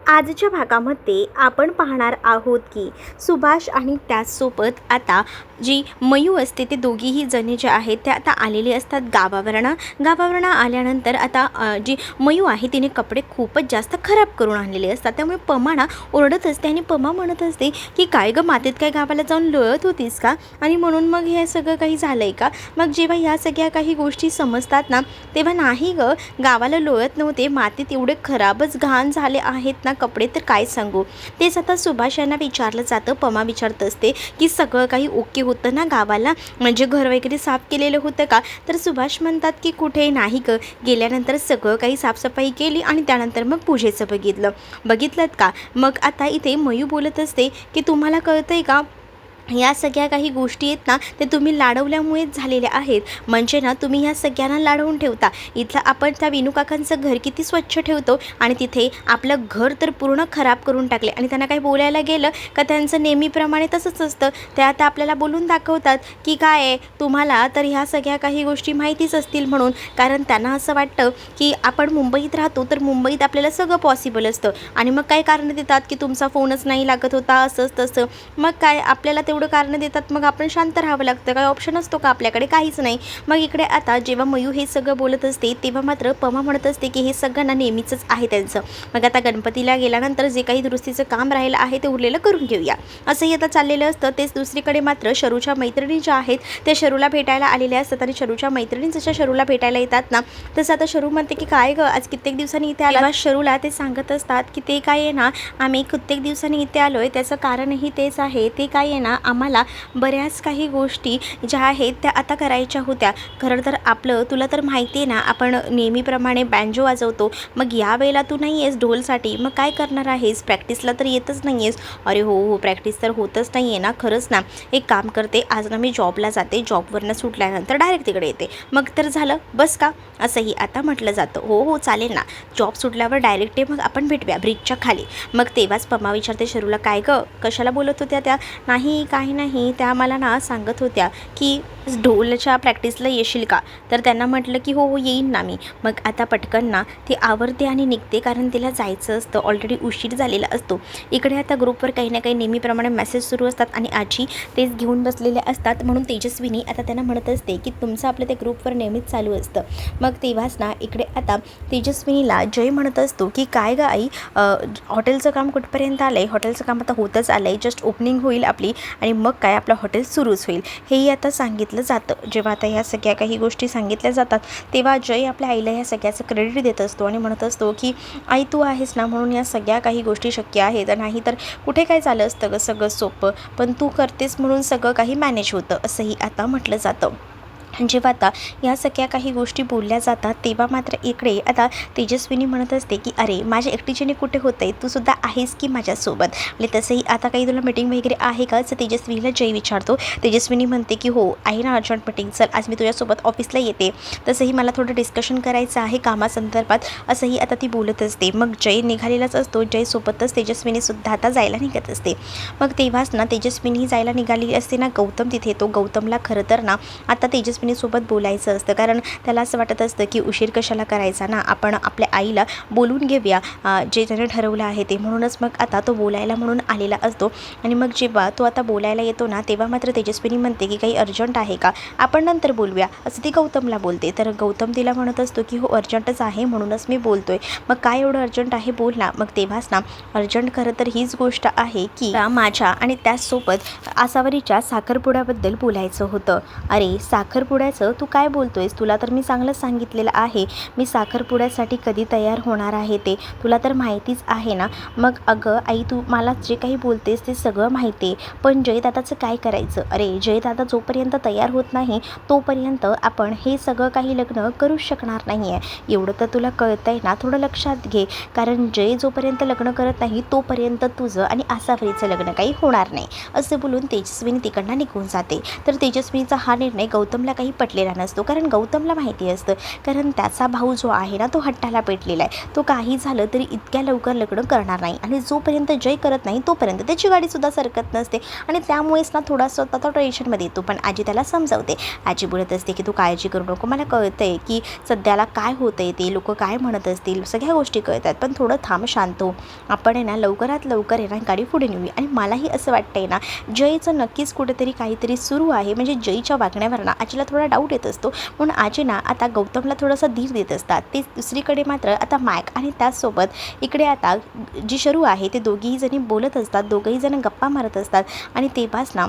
आजच्या भागामध्ये आपण पाहणार आहोत की सुभाष आणि त्याचसोबत आता जी मयू असते ते दोघीही जणी जे आहेत ते आता आलेले असतात गावावरनं आल्यानंतर आता जी मयू आहे तिने कपडे खूपच जास्त खराब करून आणलेले असतात. त्यामुळे पमा ओरडत असते आणि पमा म्हणत असते की काय गं, मातीत काय गावाला जाऊन लोळत होतीस का, आणि म्हणून मग हे सगळं काही झालं आहे का. मग जेव्हा ह्या सगळ्या काही गोष्टी समजतात ना तेव्हा नाही गं, गावाला लोळत नव्हते, मातीत एवढे खराबच घाण झाले आहेत ना कपडे, तर काय सांगू. तेच आता सुभाष यांना विचारलं जातं. पमा विचारत असते की सगळं काही ओके होतं ना गावाला, म्हणजे घर वगैरे साफ केलेलं होतं का. तर सुभाष म्हणतात की कुठे नाही गं, गेल्यानंतर सगळं काही साफसफाई केली आणि त्यानंतर मग पूजेचं बघितलं का. मग आता इथे मयू बोलत असते की तुम्हाला कळतंय का, या सगळ्या काही गोष्टी आहेत ना ते तुम्ही लाडवल्यामुळेच झालेल्या आहेत. म्हणजे ना तुम्ही ह्या सगळ्यांना लाडवून ठेवता. इथलं आपण त्या विनूकाकांचं घर किती स्वच्छ ठेवतो आणि तिथे आपलं घर तर पूर्ण खराब करून टाकले. आणि त्यांना काही बोलायला गेलं का त्यांचं नेहमीप्रमाणे तसंच असतं. ते आता आपल्याला बोलून दाखवतात की काय आहे, तुम्हाला तर ह्या सगळ्या काही गोष्टी माहितीच असतील म्हणून. कारण त्यांना असं वाटतं की आपण मुंबईत राहतो तर मुंबईत आपल्याला सगळं पॉसिबल असतं. आणि मग काय कारणं देतात की तुमचा फोनच नाही लागत होता, असंच तसं. मग काय आपल्याला एवढं कारण देतात, मग आपण शांत राहावं लागतं. काही ऑप्शन असतो का आपल्याकडे, काहीच नाही. मग इकडे आता जेव्हा मयू हे सगळं बोलत असते तेव्हा मात्र पमा म्हणत असते की हे सगळं ना नेहमीचंच आहे त्यांचं. मग आता गणपतीला गेल्यानंतर जे काही दुरुस्तीचं काम राहिलं आहे ते उरलेलं करून घेऊया, असंही आता चाललेलं असतं. तेच दुसरीकडे मात्र शरूच्या मैत्रिणी ज्या आहेत त्या शरूला भेटायला आलेल्या असतात. आणि शरूच्या मैत्रिणी जशा शरूला भेटायला येतात ना तसं आता शरू म्हणते की काय गं, आज कित्येक दिवसांनी इथे आला. शरूला ते सांगत असतात की ते काय आहे ना, आम्ही कित्येक दिवसांनी इथे आलो आहे, त्याचं कारणही तेच आहे. ते काय आहे ना, आम्हाला बऱ्याच काही गोष्टी ज्या आहेत त्या आता करायच्या होत्या. खरं तर आपलं तुला तर माहिती आहे ना, आपण नेहमीप्रमाणे बँजो वाजवतो. मग यावेळेला तू नाही आहेस ढोलसाठी, मग काय करणार आहेस, प्रॅक्टिसला तर येतच नाही आहेस. अरे हो, प्रॅक्टिस तर होतच नाही आहे ना, खरंच ना. एक काम करते, आज ना मी जॉबला जाते, जॉबवरनं सुटल्यानंतर डायरेक्ट तिकडे येते. मग तर झालं बस का, असंही आता म्हटलं जातं. हो चालेल ना, जॉब सुटल्यावर डायरेक्ट मग आपण भेटूया ब्रिजच्या खाली. मग तेव्हाच पमा विचारते शरूला, काय गं, कशाला बोलत होत्या त्या. नाही काही नाही, त्या मला ना सांगत होत्या की ढोलच्या प्रॅक्टिसला येशील का. तर त्यांना म्हटलं की हो येईन ना मी. मग आता पटकन ना ती आवरते आणि निघते, कारण तिला जायचं असतं, ऑलरेडी उशीर झालेला असतो. इकडे आता ग्रुपवर काही ना काही नेहमीप्रमाणे मेसेज सुरू असतात आणि आजी तेच घेऊन बसलेले असतात. म्हणून तेजस्विनी आता त्यांना म्हणत असते की तुमचं आपलं त्या ग्रुपवर नेहमीच चालू असतं. मग तेव्हाच ना इकडे आता तेजस्विनीला जय म्हणत असतो की काय गं आई, हॉटेलचं काम कुठपर्यंत आलं आहे. हॉटेलचं काम आता होतच आलं आहे, जस्ट ओपनिंग होईल आपली आणि मग काय आपलं हॉटेल सुरूच होईल, हेही आता सांगितलं जातं. जेव्हा आता ह्या सगळ्या काही गोष्टी सांगितल्या जातात तेव्हा जय आपल्या आईला ह्या सगळ्याचं क्रेडिट देत असतो आणि म्हणत असतो की आई तू आहेस ना म्हणून या सगळ्या काही गोष्टी शक्य आहेत, नाही तर कुठे काय झालं असतं गं सगळं सोपं, पण तू करतेस म्हणून सगळं काही मॅनेज होतं, असंही आता म्हटलं जातं. जेव्हा आता या सगळ्या काही गोष्टी बोलल्या जातात तेव्हा मात्र इकडे आता तेजस्विनी म्हणत असते की अरे माझ्या एकटीच्याने कुठे होतं आहे, तू सुद्धा आहेस की माझ्यासोबत. म्हणजे तसंही आता काही तुला मीटिंग वगैरे आहे का, असं तेजस्विनीला जय विचारतो. तेजस्विनी म्हणते की हो आहे ना, अर्जंट मीटिंग, चल आज मी तुझ्यासोबत ऑफिसला येते, तसंही मला थोडं डिस्कशन करायचं आहे कामासंदर्भात, असंही आता ती बोलत असते. मग जय निघालेलाच असतो, जयसोबतच तेजस्विनीसुद्धा आता जायला निघत असते. मग तेव्हाच ना तेजस्विनी जायला निघाली असते ना, गौतम तिथे येतो. गौतमला खरं तर ना आता तेजस्विनीसोबत बोलायचं असतं, कारण त्याला असं वाटत असतं की उशीर कशाला करायचा ना, आपण आपल्या आईला बोलून घेऊया जे त्याने ठरवलं आहे ते. म्हणूनच मग आता तो बोलायला म्हणून आलेला असतो. आणि मग जेव्हा तो आता बोलायला येतो ना तेव्हा मात्र तेजस्विनी म्हणते की काही अर्जंट आहे का, आपण नंतर बोलूया, असं ती गौतमला बोलते. तर गौतम तिला म्हणत असतो की हो अर्जंटच आहे म्हणूनच मी बोलतोय, मग काय एवढं अर्जंट आहे बोल ना. मग तेव्हाच ना अर्जंट खरं तर हीच गोष्ट आहे की माझ्या आणि त्याचसोबत आसावरीच्या साखरपुड्याबद्दल बोलायचं होतं. अरे साखरपुड्याचं तू काय बोलतोयस, तुला तर मी चांगलंच सांगितलेलं आहे, मी साखरपुड्यासाठी कधी तयार होणार आहे ते तुला तर माहितीच आहे ना. मग अगं आई तू मला जे काही बोलतेस ते सगळं माहिती आहे, पण जयदादाचं काय करायचं. अरे जयदादा जोपर्यंत तयार होत नाही तोपर्यंत आपण हे सगळं काही लग्न करूच शकणार नाही आहे, एवढं तर तुला कळतं आहे ना, थोडं लक्षात घे. कारण जय जोपर्यंत लग्न करत नाही तोपर्यंत तुझं आणि आसावरीचं लग्न काही होणार नाही, असं बोलून तेजस्विनी तिकडनं निघून जाते. तर तेजस्विनीचा हा निर्णय गौतमला काही काही पटलेला नसतो, कारण गौतमला माहिती असतं, कारण त्याचा भाऊ जो आहे ना तो हट्टाला पेटलेला आहे. तो काही झालं तरी इतक्या लवकर लग्न करणार नाही आणि जोपर्यंत जय करत नाही तोपर्यंत त्याची गाडीसुद्धा सरकत नसते आणि त्यामुळेच ना थोडासा तो टेन्शनमध्ये येतो. पण आजी त्याला समजावते. आजी बोलत असते की तू काळजी करू नको, मला कळतं आहे की सध्याला काय होतं आहे, ते लोक काय म्हणत असतील, सगळ्या गोष्टी कळतात, पण थोडं थांब, शांत हो. आपण आहे ना लवकरात लवकर आहे ना गाडी पुढे नेऊया. आणि मलाही असं वाटतं आहे ना जयचं नक्कीच कुठेतरी काहीतरी सुरू आहे, म्हणजे जयच्या वागण्यावर ना आजीला थोडा डाऊट येत असतो. म्हणून आजी ना आता गौतमला थोडासा धीर देत असतात. ते दुसरीकडे मात्र आता मॅक आणि त्याचसोबत इकडे आता जी शरू आहे ते दोघीही जणी बोलत असतात, दोघंही जण गप्पा मारत असतात. आणि तेव्हाच ना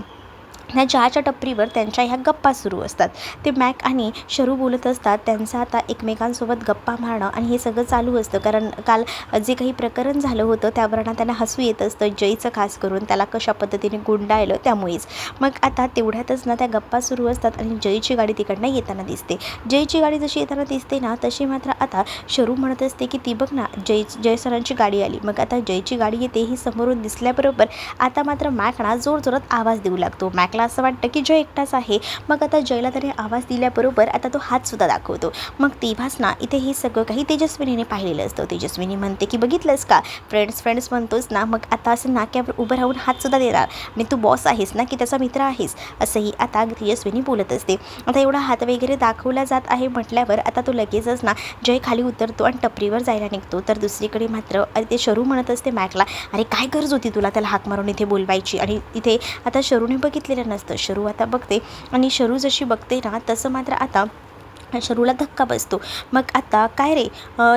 ह्या चहाच्या टपरीवर त्यांच्या ह्या गप्पा सुरू असतात. ते मॅक आणि शरू बोलत असतात, त्यांचं आता एकमेकांसोबत गप्पा मारणं आणि हे सगळं चालू असतं. कारण काल जे काही प्रकरण झालं होतं त्यावरनं त्यांना हसू येत असतं, जयचं खास करून, त्याला कशा पद्धतीने गुंडाळलं त्यामुळेच. मग आता तेवढ्यातच ना त्या गप्पा सुरू असतात आणि जयची गाडी तिकडनं येताना दिसते. जयची गाडी जशी येताना दिसते ना तशी मात्र आता शरू म्हणत असते की ती बघ ना जय सरांची गाडी आली. मग आता जयची गाडी येते ही समोरून दिसल्याबरोबर आता मात्र मॅक ना जोरजोरात आवाज देऊ लागतो. मॅकला असं वाटतं की जय एकटाच आहे. मग आता जयला त्याने आवाज दिल्याबरोबर आता तो हातसुद्धा दाखवतो. मग तेव्हाच ना इथे हे सगळं काही तेजस्विनीने पाहिलेलं असतं. तेजस्विनी म्हणते की बघितलंस का, फ्रेंड्स म्हणतोस ना, मग आता असं नाक्यावर उभं राहून हातसुद्धा देणार आणि तू बॉस आहेस ना की त्याचा मित्र आहेस, असंही आता तेजस्विनी बोलत असते. आता एवढा हात वगैरे दाखवला जात आहे म्हटल्यावर आता तो लगेचच ना जय खाली उतरतो आणि टपरीवर जायला निघतो. तर दुसरीकडे मात्र ते शरू म्हणत असते मॅकला, अरे काय गरज होती तुला त्याला हाक मारून इथे बोलवायची. आणि इथे आता शरूने बघितलेलं नसतं. शरू आता बघते आणि शरू जशी बघते ना तसं मात्र आता शरूला धक्का बसतो. मग आता काय रे,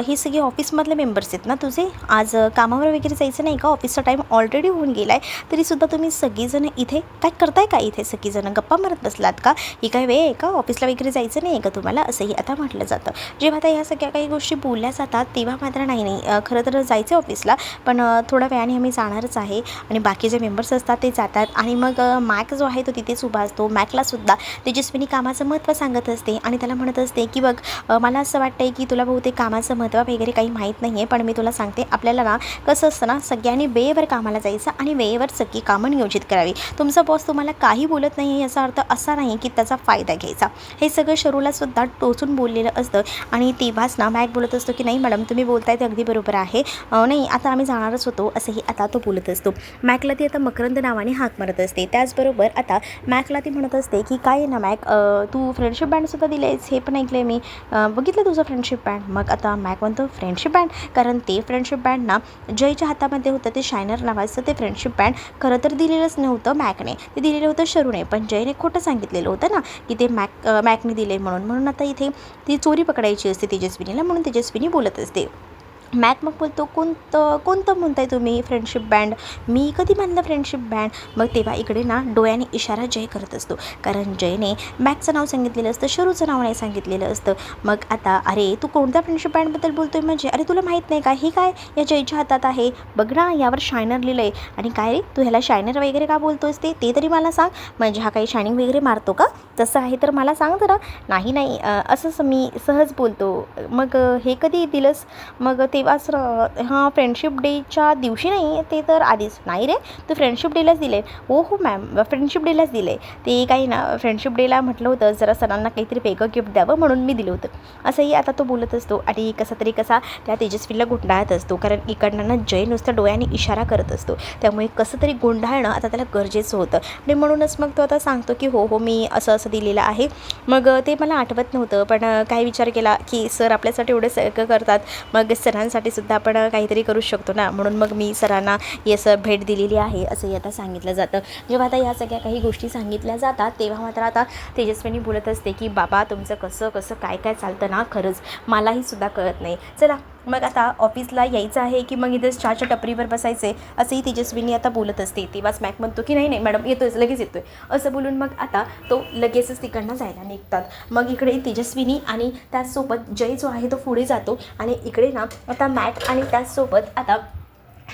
हे सगळे ऑफिसमधले मेंबर्स आहेत ना तुझे, आज कामावर वगैरे जायचं नाही का, ऑफिसचा टाईम ऑलरेडी होऊन गेला आहे, तरीसुद्धा तुम्ही सगळीजणं इथे काय करताय का, इथे सगळीजणं गप्पा मारत बसलात का, ही काय वेळ आहे का, ऑफिसला वगैरे जायचं नाही आहे का तुम्हाला, असंही आता म्हटलं जातं. जेव्हा आता ह्या सगळ्या काही गोष्टी बोलल्या जातात तेव्हा मात्र नाही खरं तर जायचं ऑफिसला, पण थोड्या वेळाने आम्ही जाणारच आहे. आणि बाकी जे मेंबर्स असतात ते जातात. आणि मग मॅक जो आहे तो तिथेच उभा असतो. मॅकलासुद्धा तेजस्विनी कामाचं महत्त्व सांगत असते आणि त्याला म्हणत असते की बघ, मला असं वाटतं आहे की तुला बहुतेक कामाचं महत्त्व वगैरे काही माहीत नाही आहे, पण मी तुला सांगते, आपल्याला ना कसं असतं ना, सगळ्यांनी वेळेवर कामाला जायचं आणि वेळेवर सगळी कामं नियोजित करावी. तुमचा बॉस तुम्हाला काही बोलत नाही आहे याचा अर्थ असा नाही की त्याचा फायदा घ्यायचा. हे सगळं शरूलासुद्धा टोचून बोललेलं असतं. आणि तेव्हाच ना मॅक बोलत असतो की नाही मॅडम, तुम्ही बोलताय ते अगदी बरोबर आहे, नाही आता आम्ही जाणारच होतो, असंही आता तो बोलत असतो. मॅकला ती आता मकरंद नावाने हाक मारत असते. त्याचबरोबर आता मॅकला ती म्हणत असते की काय आहे ना मॅक, तू फ्रेंडशिप बँडसुद्धा दिले आहेस, हे पण ऐकलं मी, बघितलं तुझं फ्रेंडशिप बँड. मग आता मॅक म्हणतो फ्रेंडशिप बँड, कारण ते फ्रेंडशिप बँड ना जयच्या हातामध्ये होतं, ते शायनर नावाचं ते फ्रेंडशिप बँड खरं तर दिलेलंच नव्हतं मॅकने, ते दिलेलं होतं शरूने, पण जयने खोटं सांगितलेलं होतं ना की ते मॅकने दिले म्हणून आता इथे ती चोरी पकडायची असते तेजस्विनीला, म्हणून तेजस्विनी बोलत असते. मॅक मग बोलतो कोणतं म्हणताय तुम्ही फ्रेंडशिप बँड, मी कधी म्हणलं फ्रेंडशिप बँड. मग तेव्हा इकडे ना डोळ्याने इशारा जय करत असतो, कारण जयने मॅकचं नाव सांगितलेलं असतं, शरूचं नाव नाही सांगितलेलं असतं. मग आता अरे तू कोणत्या फ्रेंडशिप बँडबद्दल बोलतोय, म्हणजे अरे तुला माहीत नाही का, हे काय या जयच्या हातात आहे, बघ ना यावर शायनर लिहिलं आहे, आणि काय रे तू ह्याला शायनर वगैरे का बोलतोयस, ते तरी मला सांग, म्हणजे हा काही शायनिंग वगैरे मारतो का, तसं आहे तर मला सांग जरा. नाही असंच मी सहज बोलतो. मग हे कधी दिलंस, मग तेव्हाच हां फ्रेंडशिप डेच्या दिवशी नाही, ते तर आधीच. नाही रे तू फ्रेंडशिप डेलाच दिले, हो मॅम फ्रेंडशिप डेलाच दिले, ते काही ना फ्रेंडशिप डेला म्हटलं होतं जरा सरांना काहीतरी वेगळं गिफ्ट द्यावं म्हणून मी दिलं होतं, असंही आता तो बोलत असतो. आणि कसा त्या तेजस्वीला गुंडाळत असतो, कारण इकडनं ना जय नुसतं डोळ्याने इशारा करत असतो, त्यामुळे कसं तरी गुंडाळणं आता त्याला गरजेचं होतं. आणि म्हणूनच मग तो आता सांगतो की हो मी असं दिलेलं आहे. मग ते मला आठवत नव्हतं, पण काय विचार केला की सर आपल्यासाठी एवढं सगळं करतात, मग सरांसाठी सुद्धा आपण काहीतरी करू शकतो ना, म्हणून मग मी सरांना असं भेट दिलेली आहे, असंही आता सांगितलं जातं. जेव्हा आता या सगळ्या काही गोष्टी सांगितल्या जातात तेव्हा मात्र आता तेजस्विनी बोलत असते की बाबा तुमचं कसं काय चालतं ना, खरंच मलाही सुद्धा कळत नाही. चला मग आता ऑफिसला यायचं आहे की मग इथेच चहाच्या टपरीवर बसायचे, असंही तेजस्विनी आता बोलत असते. तेव्हाच मॅक म्हणतो की नाही मॅडम लगेच येतोय, असं बोलून मग आता तो लगेचच तिकडनं जायला निघतात. मग इकडे तेजस्विनी आणि त्याचसोबत जय जो आहे तो पुढे जातो, आणि इकडे ना आता मॅक आणि त्याचसोबत आता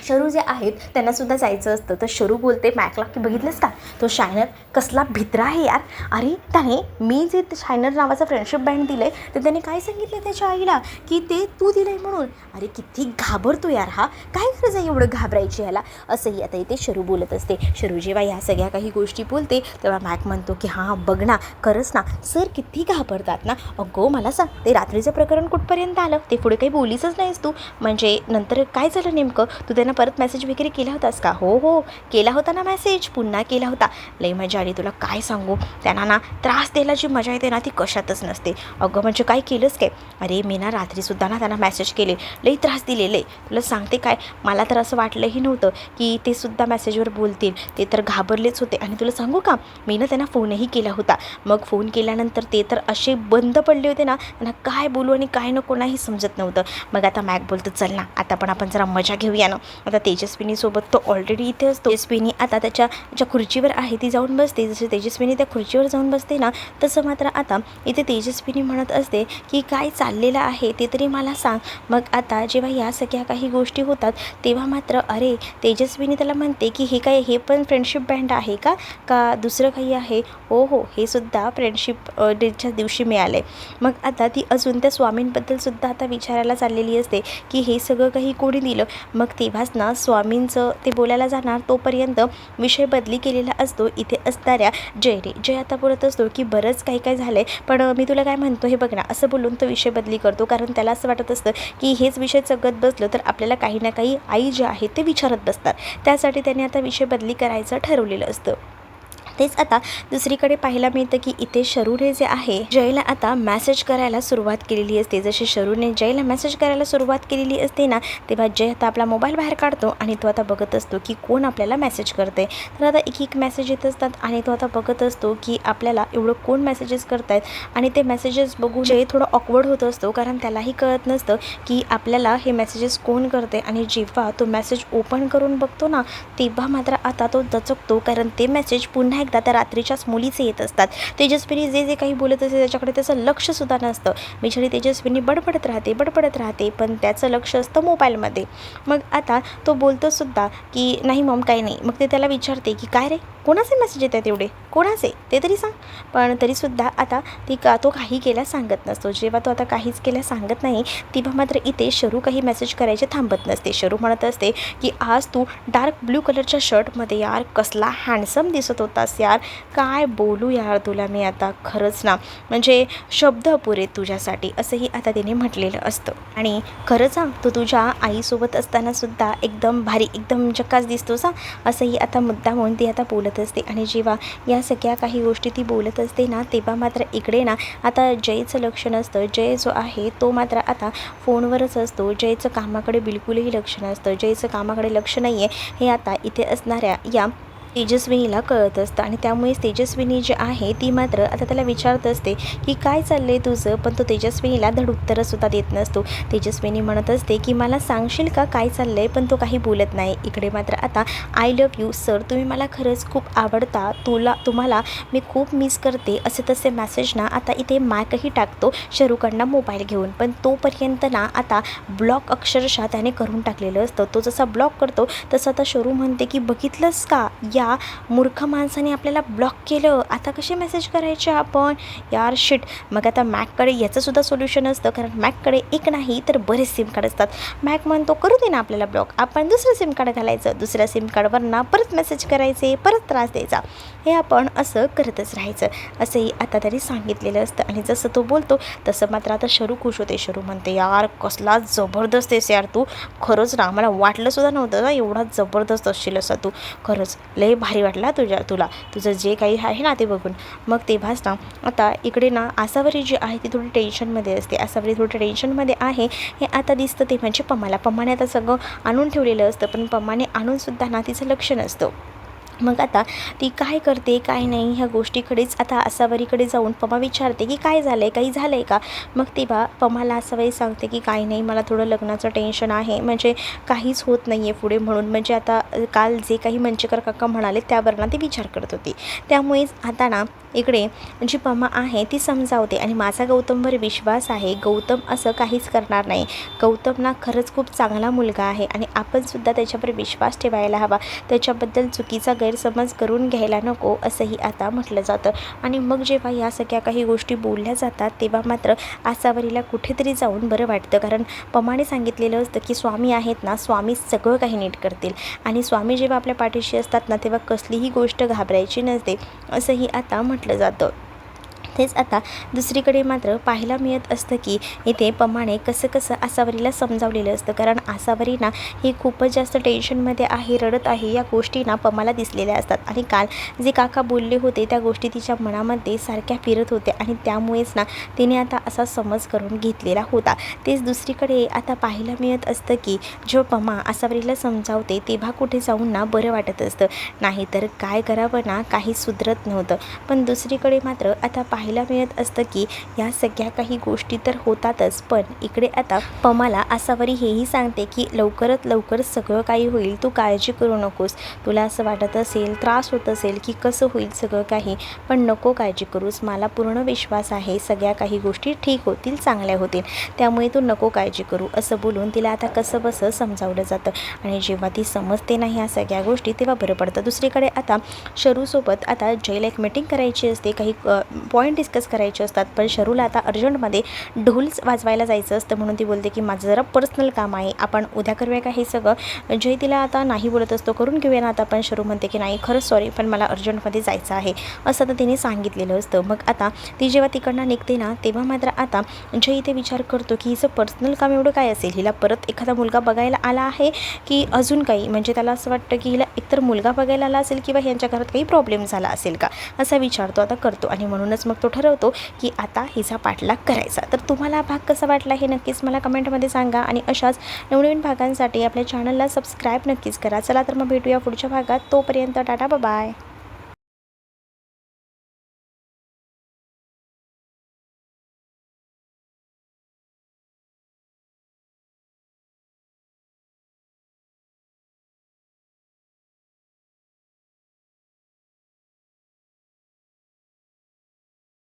शरू जे आहेत त्यांनासुद्धा जायचं असतं. तर शरू बोलते मॅकला की बघितलंस का, तो शायनर कसला भित्रा आहे यार. अरे त्याने मी जे शायनर नावाचा फ्रेंडशिप बँड दिलं आहे तर त्याने काय सांगितलं त्याच्या आईला की ते तू दिलं आहे म्हणून. अरे किती घाबरतो यार हा, काय गरज आहे एवढं घाबरायची ह्याला, असंही आता इथे शरू बोलत असते. शरू जेव्हा ह्या सगळ्या काही गोष्टी बोलते तेव्हा मॅक म्हणतो की हां बघ ना, खरंच ना सर किती घाबरतात ना. अगो मला सांग ते रात्रीचं प्रकरण कुठपर्यंत आलं, ते पुढे काही बोलीसच नाहीस तू, म्हणजे नंतर काय झालं नेमकं, तू त्यांना परत मेसेज वगैरे केला होतास का. हो हो केला होता ना मेसेज, पुन्हा केला होता. लई मजा आली तुला काय सांगू, त्यांना ना त्रास द्यायला जी मजा येते ना ती कशातच नसते. अगं म्हणजे काय केलंस काय. अरे मी ना रात्रीसुद्धा ना त्यांना मेसेज केले, लई त्रास दिलेले तुला सांगते काय. मला तर असं वाटलंही नव्हतं की ते सुद्धा मेसेजवर बोलतील, ते तर घाबरलेच होते. आणि तुला सांगू का मी ना त्यांना फोनही केला होता. मग फोन केल्यानंतर ते तर असे बंद पडले होते ना, त्यांना काय बोलू आणि काय नको नाही समजत नव्हतं. मग आता मॅक बोलतो चल ना आता पण आपण जरा मजा घेऊया ना. आता तेजस्विनीसोबत तो ऑलरेडी इथे असतो. तेजस्विनी आता त्याच्या ज्या खुर्चीवर आहे ती जाऊन बसते. जसे तेजस्विनी त्या खुर्चीवर जाऊन बसते ना तसं मात्र आता इथे तेजस्विनी म्हणत असते की काय चाललेलं आहे ते तरी मला सांग. मग आता जेव्हा या सगळ्या काही गोष्टी होतात तेव्हा मात्र अरे तेजस्विनी त्याला म्हणते की हे काय, हे पण फ्रेंडशिप बँड आहे का का दुसरं काही आहे. हो हो हे सुद्धा फ्रेंडशिप डेच्या दिवशी मिळाले. मग आता ती अजून त्या स्वामींबद्दल सुद्धा आता विचारायला चाललेली असते की हे सगळं काही कोणी दिलं. मग तेव्हाच ना स्वामींचं ते बोलायला जाणार तोपर्यंत विषय बदली केलेला असतो. इथे असणाऱ्या जयने जय आता बोलत असतो की बरंच काही काय झालं आहे पण मी तुला काय म्हणतो हे बघ ना, असं बोलून तो विषय बदली करतो. कारण त्याला असं वाटत असतं की हेच विषय चगत बसलं तर आपल्याला काही ना काही आई जे आहे ते विचारत बसतात. त्यासाठी त्याने आता विषय बदली करायचं ठरवलेलं असतं. तेच आता दुसरीकडे पाहायला मिळतं की इथे शरूने जे आहे जयला आता मेसेज करायला सुरुवात केलेली असते. जसे शरूने जयला मेसेज करायला सुरुवात केलेली असते ना तेव्हा जय आता आपला मोबाईल बाहेर काढतो आणि तो आता बघत असतो की कोण आपल्याला मेसेज करते. तर आता एक मेसेज येत असतात आणि तो आता बघत असतो की आपल्याला एवढं कोण मेसेजेस करत आहेत आणि ते मेसेजेस बघून जय थोडं ऑकवर्ड होत असतो. कारण त्यालाही कळत नसतं की आपल्याला हे मेसेजेस कोण करते. आणि जेव्हा तो मेसेज ओपन करून बघतो ना तेव्हा मात्र आता तो दचकतो. कारण ते मेसेज पुन्हा एकदा त्या रात्रीच्याच मुलीचे येत असतात. तेजस्विनी जे काही बोलत असते त्याच्याकडे त्याचं लक्षसुद्धा नसतं. बिचारी तेजस्विनी बडबडत राहते पण त्याचं लक्ष असतं मोबाईलमध्ये. मग आता तो बोलतो सुद्धा की नाही मॉम काही नाही. मग ते त्याला विचारते की काय रे कोणाचे मेसेज येतात एवढे, कोणाचे ते तरी सांग. पण तरीसुद्धा आता तो काही केल्या सांगत नसतो. जेव्हा तो आता काहीच केल्या सांगत नाही तेव्हा मात्र इथे शरू काही मेसेज करायचे थांबत नसते. शरू म्हणत असते की आज तू डार्क ब्ल्यू कलरच्या शर्टमध्ये यार कसला हँडसम दिसत होतास यार, काय बोलू यार तुला मी आता, खरंच ना म्हणजे शब्द अपुरे तुझ्यासाठी, असंही आता तिने म्हटलेलं असतं. आणि खरंच तू तुझ्या आईसोबत असतानासुद्धा एकदम भारी एकदम झकास दिसतोस असंही आता मुद्दा म्हणून ती आता बोलत असते. आणि जेव्हा या सगळ्या काही गोष्टी ती बोलत असते ना तेव्हा मात्र इकडे ना आता जयचं लक्ष नसतं. जय जो आहे तो मात्र आता फोनवरच असतो. जयचं कामाकडे बिलकुलही लक्ष नसतं. जयचं कामाकडे लक्ष नाही आहे हे आता इथे असणाऱ्या या तेजस्विनीला कळत असतं. आणि त्यामुळेच तेजस्विनी जी आहे ती मात्र आता त्याला विचारत असते की काय चाललं आहे तुझं. पण तो तेजस्विनीला धड उत्तरंसुद्धा देत नसतो. तेजस्विनी म्हणत असते की मला सांगशील का काय चाललं आहे, पण तो काही बोलत नाही. इकडे मात्र आता आय लव्ह यू सर, तुम्ही मला खरंच खूप आवडता, तुम्हाला मी खूप मिस करते असे तसे मेसेज ना आता इथे मॅकही टाकतो शरूकडनं मोबाईल घेऊन. पण तोपर्यंत ना आता ब्लॉक अक्षरशः त्याने करून टाकलेलं असतं. तो जसा ब्लॉक करतो तसं आता शरू म्हणते की बघितलंस का या मूर्ख माणसाने आपल्याला ब्लॉक केलं, आता कसे मेसेज करायचे आपण यार शिट. मग आता मॅककडे याचंसुद्धा सोल्युशन असतं. कारण मॅककडे एक नाही तर बरेच सिम कार्ड असतात. मॅक म्हणतो करू दे ना आपल्याला ब्लॉक, आपण दुसरं सिम कार्ड घालायचं, दुसऱ्या सिम कार्डवरनं परत मेसेज करायचे, परत त्रास द्यायचा, हे आपण असं करतच राहायचं असंही आता तरी सांगितलेलं असतं. आणि जसं तो बोलतो तसं मात्र आता शरू खुश होते. शरू म्हणते यार कसला जबरदस्त आहेस यार तू, खरंच ना मला वाटलंसुद्धा नव्हतं ना एवढा जबरदस्त असशील असा तू, खरंच लय भारी वाटला तुला तुझं जे काही आहे ना ते बघून. मग तेव्हाच ना आता इकडे ना आसावरी जी आहे ती थोडी टेन्शनमध्ये असते. आसावरी थोडी टेन्शनमध्ये आहे हे आता दिसतं ते म्हणजे पमाने आता सगळं आणून ठेवलेलं असतं. पण पमाने आणूनसुद्धा ना तिचं लक्ष नसतं. मग आता ती काय करते काय नाही ह्या गोष्टीकडेच आता आसावरीकडे जाऊन पमा विचारते की काय झालं आहे, काही झालं आहे का. मग तेव्हा पमाला आसावरी सांगते की काही नाही, मला थोडं लग्नाचं टेन्शन आहे, म्हणजे काहीच होत नाही आहे पुढे म्हणून. म्हणजे आता काल जे काही मंचेकर काका म्हणाले त्यावर ना ती विचार करत होती. त्यामुळेच आता ना इकडे जी पमा आहे ती समजावते आणि माझा गौतमवर विश्वास आहे, गौतम असं काहीच करणार नाही, गौतम ना खरंच खूप चांगला मुलगा आहे आणि आपणसुद्धा त्याच्यावर विश्वास ठेवायला हवा, त्याच्याबद्दल चुकीचा गैरसमज करून घ्यायला नको असंही आता म्हटलं जातं. आणि मग जेव्हा या सगळ्या काही गोष्टी बोलल्या जातात तेव्हा मात्र आसावरीला कुठेतरी जाऊन बरं वाटतं, कारण पमाने सांगितलेलं असतं की स्वामी आहेत ना, स्वामी सगळं काही नीट करतील आणि स्वामी जेव्हा आपल्या पाठीशी असतात ना तेव्हा कसलीही गोष्ट घाबरायची नसते असंही आता म्हटलं जातं. तेच आता दुसरीकडे मात्र पाहायला मिळत असतं की इथे पमाने कसं आसावरीला समजावलेलं असतं, कारण आसावरी ना ही खूपच जास्त टेन्शनमध्ये आहे, रडत आहे, या गोष्टी ना पमाला दिसलेल्या असतात आणि काल जे काका बोलले होते त्या गोष्टी तिच्या मनामध्ये सारख्या फिरत होत्या आणि त्यामुळेच ना तिने आता असा समज करून घेतलेला होता. तेच दुसरीकडे आता पाहायला मिळत असतं की जेव्हा पमा आसावरीला समजावते तेव्हा कुठे जाऊन ना बरं वाटत असतं, नाहीतर काय करावं ना काही सुधरत नव्हतं. पण दुसरीकडे मात्र आता पाहायला मिळत असतं की या सगळ्या काही गोष्टी तर होतातच, पण इकडे आता पमाला आसावरी हेही सांगते की लवकरात लवकर सगळं काही होईल, तू काळजी करू नकोस, तुला असं वाटत असेल, त्रास होत असेल की कसं होईल सगळं काही, पण नको काळजी करूस, मला पूर्ण विश्वास आहे सगळ्या काही गोष्टी ठीक होतील, चांगल्या होतील, त्यामुळे तू नको काळजी करू असं बोलून तिला आता कसं बसं समजावलं जातं. आणि जेव्हा ती समजते नाही ह्या सगळ्या गोष्टी तेव्हा बरं पडतं. दुसरीकडे आता शरूसोबत आता जयला एक मीटिंग करायची असते, काही पॉईंट डिस्कस करायचे असतात, पण शरूला आता अर्जंटमध्ये ढोल वाजवायला जायचं असतं, म्हणून ती बोलते की माझं जरा पर्सनल काम आहे, आपण उद्या करूया का हे सगळं. जय तिला आता नाही बोलत असतो, करून घेऊया ना आता, पण शरू म्हणते की नाही खरंच सॉरी, पण मला अर्जंटमध्ये जायचं आहे असं तर तिने सांगितलेलं असतं. मग आता ती जेव्हा तिकडनं निघते ना तेव्हा मात्र आता जय इथे विचार करतो की हिचं पर्सनल काम एवढं काय असेल, हिला परत एखादा मुलगा बघायला आला आहे की अजून काही, म्हणजे त्याला असं वाटतं की हिला एकतर मुलगा बघायला आला असेल किंवा ह्यांच्या घरात काही प्रॉब्लेम झाला असेल का असा विचार तो आता करतो आणि म्हणूनच मग तो ठरवतो की आता हिचा पाठलाग करायचा. तर तुम्हाला भाग कसा वाटला हे नक्कीच मला कमेंटमध्ये सांगा आणि अशाच नवनवीन भागांसाठी आपल्या चॅनलला सबस्क्राईब नक्कीच करा. चला तर मग भेटूया पुढच्या भागात, तोपर्यंत टाटा बाय.